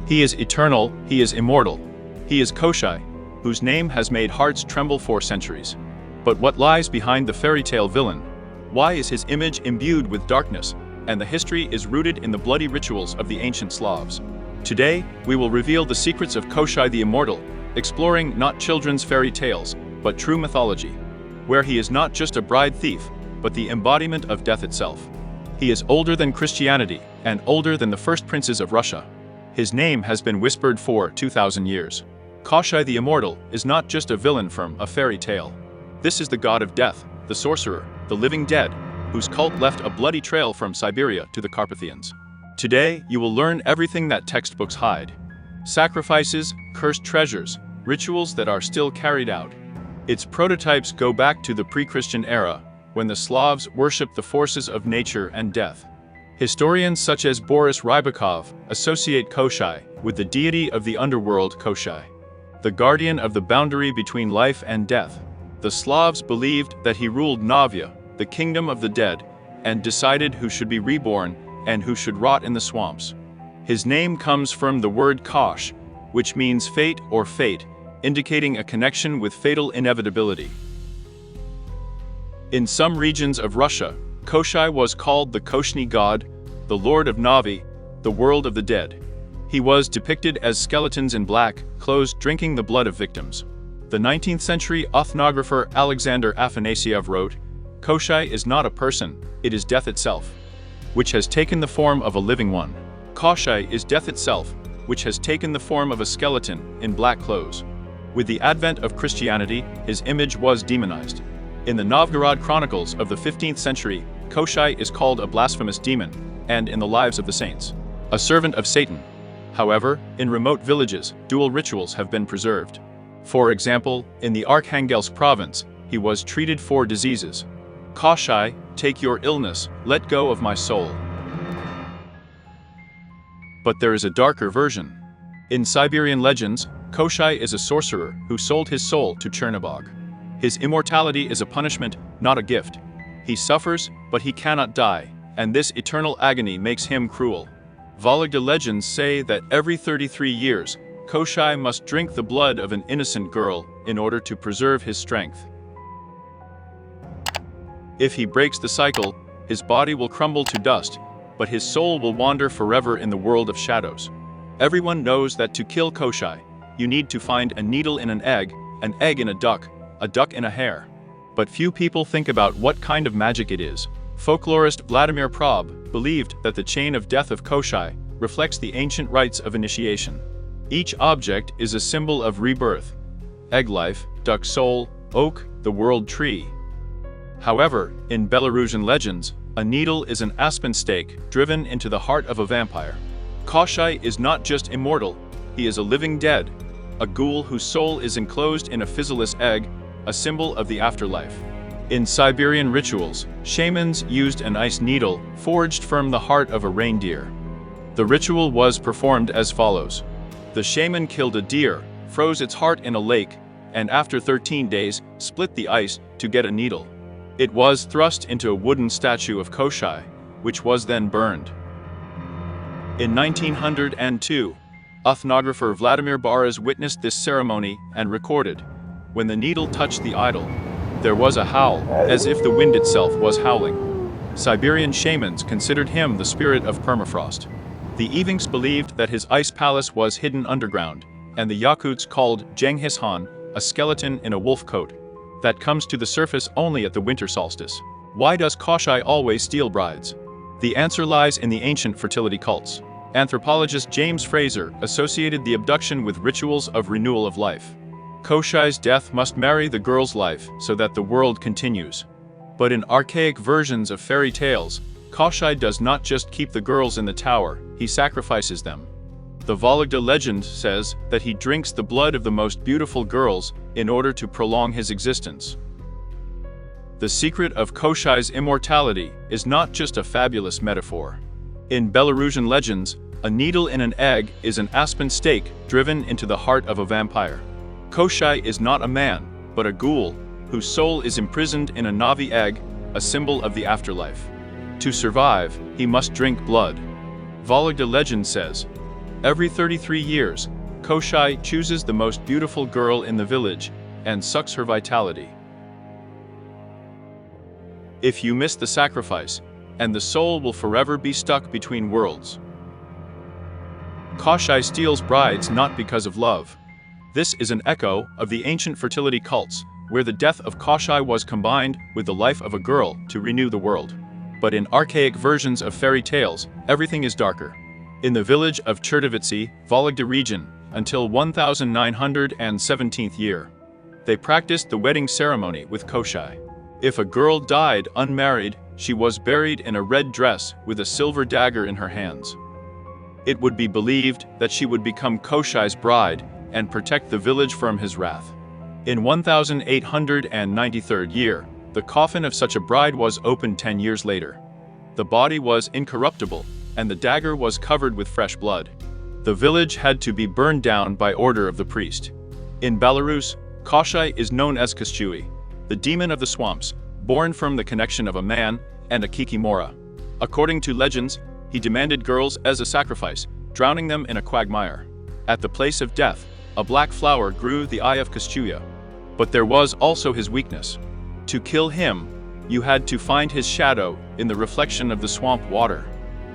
He is eternal, he is immortal. He is Koschei, whose name has made hearts tremble for centuries. But what lies behind the fairy tale villain? Why is his image imbued with darkness, and the history is rooted in the bloody rituals of the ancient Slavs? Today, we will reveal the secrets of Koschei the Immortal, exploring not children's fairy tales, but true mythology, where he is not just a bride thief, but the embodiment of death itself. He is older than Christianity, and older than the first princes of Russia. His name has been whispered for 2,000 years. Koschei the Immortal is not just a villain from a fairy tale. This is the god of death, the sorcerer, the living dead, whose cult left a bloody trail from Siberia to the Carpathians. Today, you will learn everything that textbooks hide. Sacrifices, cursed treasures, rituals that are still carried out. Its prototypes go back to the pre-Christian era, when the Slavs worshipped the forces of nature and death. Historians such as Boris Rybakov associate Koschei with the deity of the underworld Koschei, the guardian of the boundary between life and death. The Slavs believed that he ruled Navia, the kingdom of the dead, and decided who should be reborn and who should rot in the swamps. His name comes from the word kosh, which means fate or fate, indicating a connection with fatal inevitability. In some regions of Russia, Koschei was called the Koshny god, the lord of Navi, the world of the dead. He was depicted as skeletons in black clothes drinking the blood of victims. The 19th century ethnographer Alexander Afanasiev wrote, "Koschei is not a person, it is death itself, which has taken the form of a living one." Koschei is death itself, which has taken the form of a skeleton in black clothes. With the advent of Christianity, his image was demonized. In the Novgorod Chronicles of the 15th century, Koschei is called a blasphemous demon, and in the Lives of the Saints, a servant of Satan. However, in remote villages, dual rituals have been preserved. For example, in the Arkhangelsk province, he was treated for diseases. Koschei, take your illness, let go of my soul. But there is a darker version. In Siberian legends, Koschei is a sorcerer who sold his soul to Chernobog. His immortality is a punishment, not a gift. He suffers, but he cannot die, and this eternal agony makes him cruel. Vologda legends say that every 33 years, Koschei must drink the blood of an innocent girl in order to preserve his strength. If he breaks the cycle, his body will crumble to dust, but his soul will wander forever in the world of shadows. Everyone knows that to kill Koschei, you need to find a needle in an egg in a duck in a hare. But few people think about what kind of magic it is. Folklorist Vladimir Prob believed that the chain of death of Koschei reflects the ancient rites of initiation. Each object is a symbol of rebirth: egg life, duck soul, oak, the world tree. However, in Belarusian legends, a needle is an aspen stake driven into the heart of a vampire. Koschei is not just immortal, he is a living dead, a ghoul whose soul is enclosed in a physicless egg, a symbol of the afterlife. In Siberian rituals, shamans used an ice needle forged from the heart of a reindeer. The ritual was performed as follows. The shaman killed a deer, froze its heart in a lake, and after 13 days, split the ice to get a needle. It was thrust into a wooden statue of Koschei, which was then burned. In 1902, ethnographer Vladimir Baraz witnessed this ceremony and recorded, "When the needle touched the idol, there was a howl, as if the wind itself was howling." Siberian shamans considered him the spirit of permafrost. The Evenks believed that his ice palace was hidden underground, and the Yakuts called Genghis Khan a skeleton in a wolf coat that comes to the surface only at the winter solstice. Why does Koschei always steal brides? The answer lies in the ancient fertility cults. Anthropologist James Fraser associated the abduction with rituals of renewal of life. Koschei's death must marry the girl's life so that the world continues. But in archaic versions of fairy tales, Koschei does not just keep the girls in the tower, he sacrifices them. The Vologda legend says that he drinks the blood of the most beautiful girls in order to prolong his existence. The secret of Koschei's immortality is not just a fabulous metaphor. In Belarusian legends, a needle in an egg is an aspen stake driven into the heart of a vampire. Koschei is not a man, but a ghoul, whose soul is imprisoned in a Navi egg, a symbol of the afterlife. To survive, he must drink blood. Vologda legend says, Every 33 years, Koschei chooses the most beautiful girl in the village and sucks her vitality. If you miss the sacrifice, and the soul will forever be stuck between worlds. Koschei steals brides not because of love. This is an echo of the ancient fertility cults, where the death of Koschei was combined with the life of a girl to renew the world. But in archaic versions of fairy tales, everything is darker. In the village of Chertovitsi, Vologda region, until 1917th year, they practiced the wedding ceremony with Koschei. If a girl died unmarried, she was buried in a red dress with a silver dagger in her hands. It would be believed that she would become Koschei's bride and protect the village from his wrath. In 1893 year, the coffin of such a bride was opened 10 years later. The body was incorruptible, and the dagger was covered with fresh blood. The village had to be burned down by order of the priest. In Belarus, Koschei is known as Koschei, the demon of the swamps, born from the connection of a man and a kikimora. According to legends, he demanded girls as a sacrifice, drowning them in a quagmire. At the place of death, a black flower grew the eye of Koschei. But there was also his weakness. To kill him, you had to find his shadow in the reflection of the swamp water.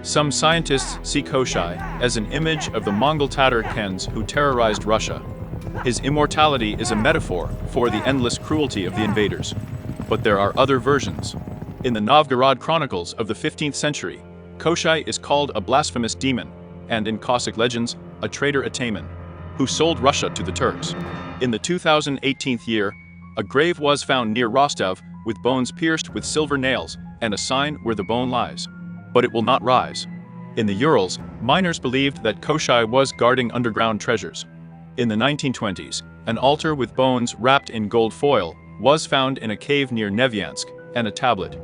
Some scientists see Koschei as an image of the Mongol Tatar Khans who terrorized Russia. His immortality is a metaphor for the endless cruelty of the invaders. But there are other versions. In the Novgorod Chronicles of the 15th century, Koschei is called a blasphemous demon, and in Cossack legends, a traitor ataman, who sold Russia to the Turks. In the 2018 year, a grave was found near Rostov with bones pierced with silver nails and a sign where the bone lies. But it will not rise. In the Urals, miners believed that Koschei was guarding underground treasures. In the 1920s, an altar with bones wrapped in gold foil was found in a cave near Nevyansk, and a tablet.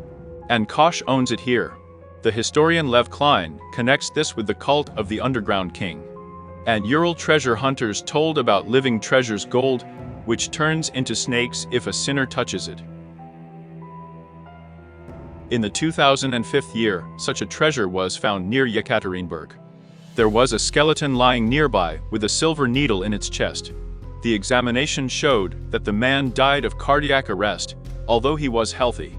And Kosch owns it here. The historian Lev Klein connects this with the cult of the underground king. And Ural treasure hunters told about living treasures gold, which turns into snakes if a sinner touches it. In the 2005 year, such a treasure was found near Yekaterinburg. There was a skeleton lying nearby with a silver needle in its chest. The examination showed that the man died of cardiac arrest, although he was healthy.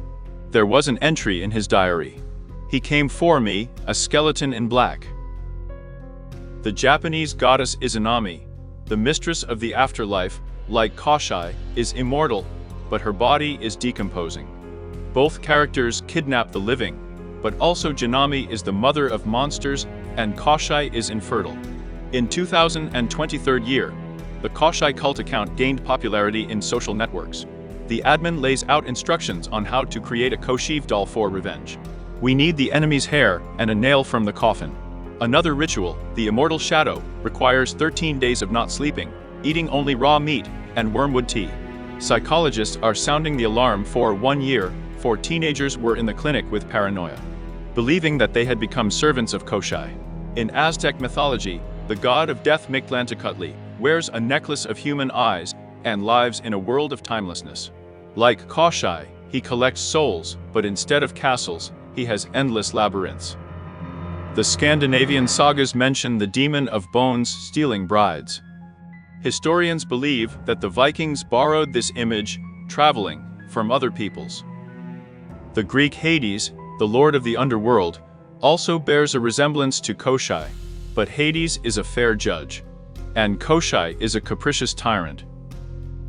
There was an entry in his diary. He came for me, a skeleton in black. The Japanese goddess Izanami, the mistress of the afterlife, like Koschei, is immortal, but her body is decomposing. Both characters kidnap the living, but also Janami is the mother of monsters and Koschei is infertile. In 2023 year, the Koschei cult account gained popularity in social networks. The admin lays out instructions on how to create a Koschei doll for revenge. We need the enemy's hair and a nail from the coffin. Another ritual, the immortal shadow, requires 13 days of not sleeping, eating only raw meat, and wormwood tea. Psychologists are sounding the alarm for 1 year, for teenagers were in the clinic with paranoia, believing that they had become servants of Koschei. In Aztec mythology, the god of death Mictlantecuhtli wears a necklace of human eyes and lives in a world of timelessness. Like Koschei, he collects souls, but instead of castles, he has endless labyrinths. The Scandinavian sagas mention the demon of bones stealing brides. Historians believe that the Vikings borrowed this image, traveling, from other peoples. The Greek Hades, the lord of the underworld, also bears a resemblance to Koschei, but Hades is a fair judge, and Koschei is a capricious tyrant.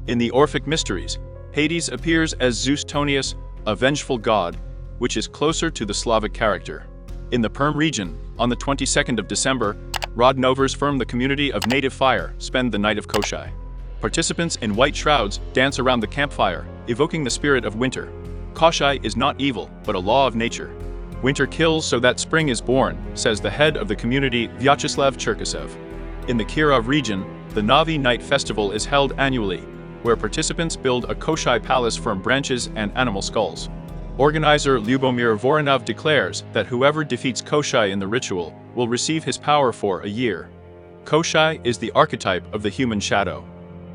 In the Orphic Mysteries, Hades appears as Zeus Tonius, a vengeful god, which is closer to the Slavic character. In the Perm region, on the 22nd of December, Rodnovers from the community of Native Fire spend the night of Koschei. Participants in white shrouds dance around the campfire, evoking the spirit of winter. Koschei is not evil, but a law of nature. Winter kills so that spring is born, says the head of the community Vyacheslav Cherkasev. In the Kirov region, the Navi Night Festival is held annually, where participants build a Koschei palace from branches and animal skulls. Organizer Lyubomir Voronov declares that whoever defeats Koschei in the ritual will receive his power for a year. Koschei is the archetype of the human shadow.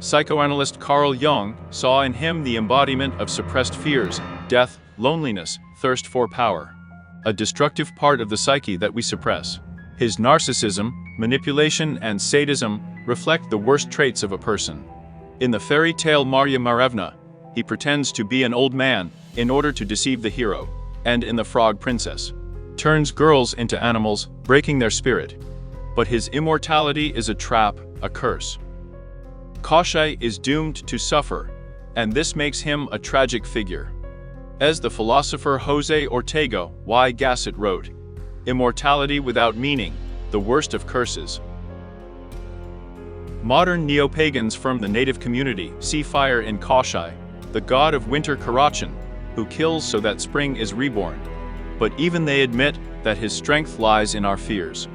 Psychoanalyst Carl Jung saw in him the embodiment of suppressed fears, death, loneliness, thirst for power. A destructive part of the psyche that we suppress. His narcissism, manipulation, and sadism reflect the worst traits of a person. In the fairy tale Marya Marevna, he pretends to be an old man in order to deceive the hero, and in The Frog Princess, turns girls into animals, breaking their spirit. But his immortality is a trap, a curse. Koschei is doomed to suffer, and this makes him a tragic figure. As the philosopher Jose Ortega y Gasset wrote, "Immortality without meaning, the worst of curses." Modern neo-pagans from the native community see fire in Koschei, the god of winter Karachen, who kills so that spring is reborn. But even they admit that his strength lies in our fears.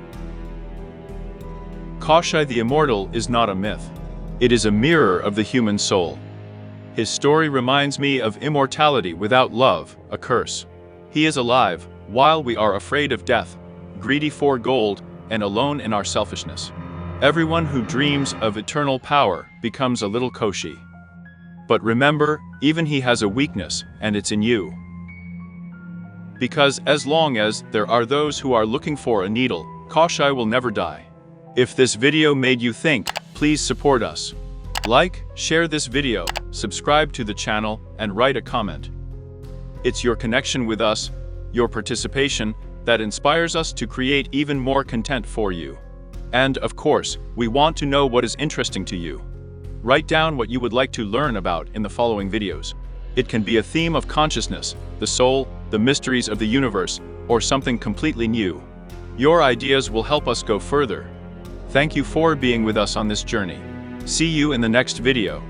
Koschei the Immortal is not a myth. It is a mirror of the human soul. His story reminds me of immortality without love, a curse. He is alive, while we are afraid of death, greedy for gold, and alone in our selfishness. Everyone who dreams of eternal power becomes a little Koschei. But remember, even he has a weakness, and it's in you. Because as long as there are those who are looking for a needle, Koschei will never die. If this video made you think, please support us. Like, share this video, subscribe to the channel, and write a comment. It's your connection with us, your participation, that inspires us to create even more content for you. And, of course, we want to know what is interesting to you. Write down what you would like to learn about in the following videos. It can be a theme of consciousness, the soul, the mysteries of the universe, or something completely new. Your ideas will help us go further. Thank you for being with us on this journey. See you in the next video.